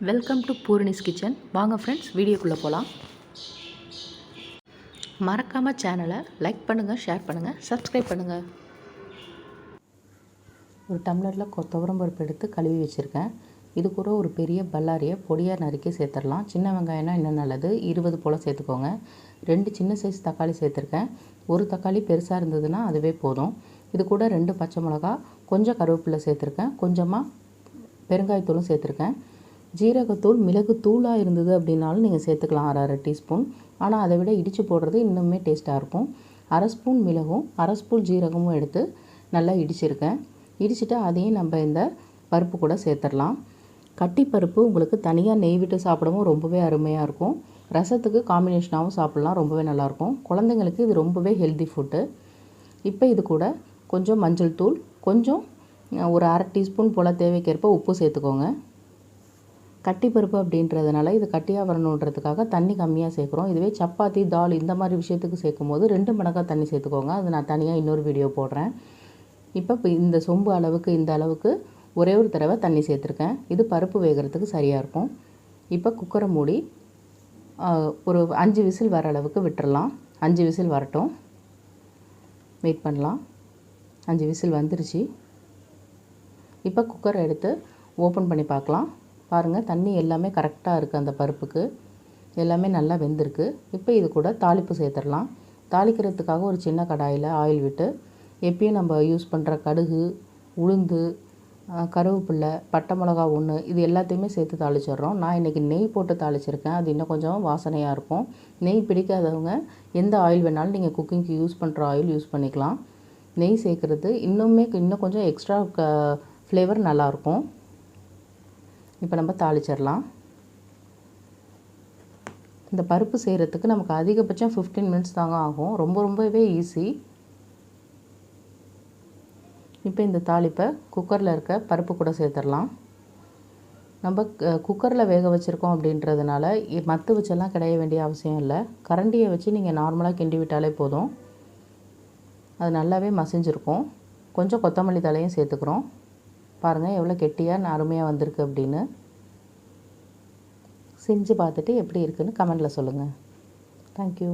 Welcome to Poorni's kitchen. வாங்க friends, வீடியோக்குள்ளே போகலாம். மறக்காமல் சேனலை லைக் பண்ணுங்கள், ஷேர் பண்ணுங்கள், சப்ஸ்கிரைப் பண்ணுங்கள். ஒரு டம்ளரில் துவரம் பருப்பு எடுத்து கழுவி வச்சுருக்கேன். இது கூட ஒரு பெரிய பல்லாரியை பொடியாக நறுக்கி சேர்த்துடலாம். சின்ன வெங்காயம்னா இன்னும் நல்லது, 20 போல் சேர்த்துக்கோங்க. 2 சின்ன சைஸ் தக்காளி சேர்த்துருக்கேன். ஒரு தக்காளி பெருசாக இருந்ததுன்னா அதுவே போதும். இது கூட 2 பச்சை மிளகா, கொஞ்சம் கருவேப்பிலை சேர்த்துருக்கேன், கொஞ்சமாக பெருங்காயத்தூளும் சேர்த்துருக்கேன். ஜீரகத்தூள் மிளகு தூளாக இருந்தது அப்படின்னாலும் நீங்கள் சேர்த்துக்கலாம், அரை டீஸ்பூன். ஆனால் அதை விட இடித்து போடுறது இன்னுமே டேஸ்ட்டாக இருக்கும். அரை ஸ்பூன் மிளகும் அரை ஸ்பூன் ஜீரகமும் எடுத்து நல்லா இடிச்சிருக்கேன். இடிச்சிட்டு அதையும் நம்ம இந்த பருப்பு கூட சேர்த்துடலாம். கட்டி பருப்பு உங்களுக்கு தனியாக நெய் விட்டு சாப்பிடவும் ரொம்பவே அருமையாக இருக்கும். ரசத்துக்கு காம்பினேஷனாகவும் சாப்பிட்லாம், ரொம்பவே நல்லாயிருக்கும். குழந்தைங்களுக்கு இது ரொம்பவே ஹெல்தி ஃபுட்டு. இப்போ இது கூட கொஞ்சம் மஞ்சள் தூள், கொஞ்சம் ஒரு அரை டீஸ்பூன் போல் தேவைக்கேற்ப உப்பு சேர்த்துக்கோங்க. கட்டி பருப்பு அப்படின்றதுனால இது கட்டியாக வரணுன்றதுக்காக தண்ணி கம்மியாக சேர்க்குறோம். இதுவே சப்பாத்தி, தால் இந்த மாதிரி விஷயத்துக்கு சேர்க்கும் போது 2 மடங்காக தண்ணி சேர்த்துக்கோங்க. அது நான் தனியாக இன்னொரு வீடியோ போடுறேன். இப்போ இந்த சொம்பு அளவுக்கு, இந்த அளவுக்கு ஒரே ஒரு தடவை தண்ணி சேர்த்துருக்கேன். இது பருப்பு வேகிறதுக்கு சரியாக இருக்கும். இப்போ குக்கரை மூடி ஒரு 5 விசில் வர அளவுக்கு விட்டுறலாம். 5 விசில் வரட்டும், வெயிட் பண்ணலாம். 5 விசில் வந்துருச்சு. இப்போ குக்கரை எடுத்து ஓப்பன் பண்ணி பார்க்கலாம். பாருங்கள், தண்ணி எல்லாமே கரெக்டாக இருக்குது. அந்த பருப்புக்கு எல்லாமே நல்லா வெந்திருக்கு. இப்போ இது கூட தாளிப்பு சேர்த்துடலாம். தாளிக்கிறதுக்காக ஒரு சின்ன கடாயில் ஆயில் விட்டு எப்பயும் நம்ம யூஸ் பண்ணுற கடுகு, உளுந்து, கருவேப்பிலை, பட்டை மிளகா 1 இது எல்லாத்தையுமே சேர்த்து தாளிச்சிடுறோம். நான் இன்றைக்கி நெய் போட்டு தாளிச்சிருக்கேன். அது இன்னும் கொஞ்சம் வாசனையாக இருக்கும். நெய் பிடிக்காதவங்க எந்த ஆயில் வேணாலும் நீங்கள் குக்கிங்க்கு யூஸ் பண்ணுற ஆயில் யூஸ் பண்ணிக்கலாம். நெய் சேர்க்குறது இன்னும் கொஞ்சம் எக்ஸ்ட்ரா ஃப்ளேவர் நல்லாயிருக்கும். இப்போ நம்ம தாளிச்சிடலாம். இந்த பருப்பு செய்கிறதுக்கு நமக்கு அதிகபட்சம் 15 மினிட்ஸ் தாங்க ஆகும். ரொம்பவே ஈஸி. இப்போ இந்த தாளிப்பை குக்கரில் இருக்க பருப்பு கூட சேர்த்துடலாம். நம்ம குக்கரில் வேக வச்சுருக்கோம் அப்படின்றதுனால மத்து வச்செல்லாம் கிடைய வேண்டிய அவசியம் இல்லை. கரண்டியை வச்சு நீங்கள் நார்மலாக கிண்டி விட்டாலே போதும். அது நல்லாவே மசிஞ்சிருக்கும். கொஞ்சம் கொத்தமல்லி தழையும் சேர்த்துக்கிறோம். பாருங்கள் எவ்வளோ கெட்டியாக அருமையாக வந்திருக்கு அப்படின்னு. செஞ்சு பார்த்துட்டு எப்படி இருக்குன்னு கமெண்டில் சொல்லுங்கள். தேங்க்யூ.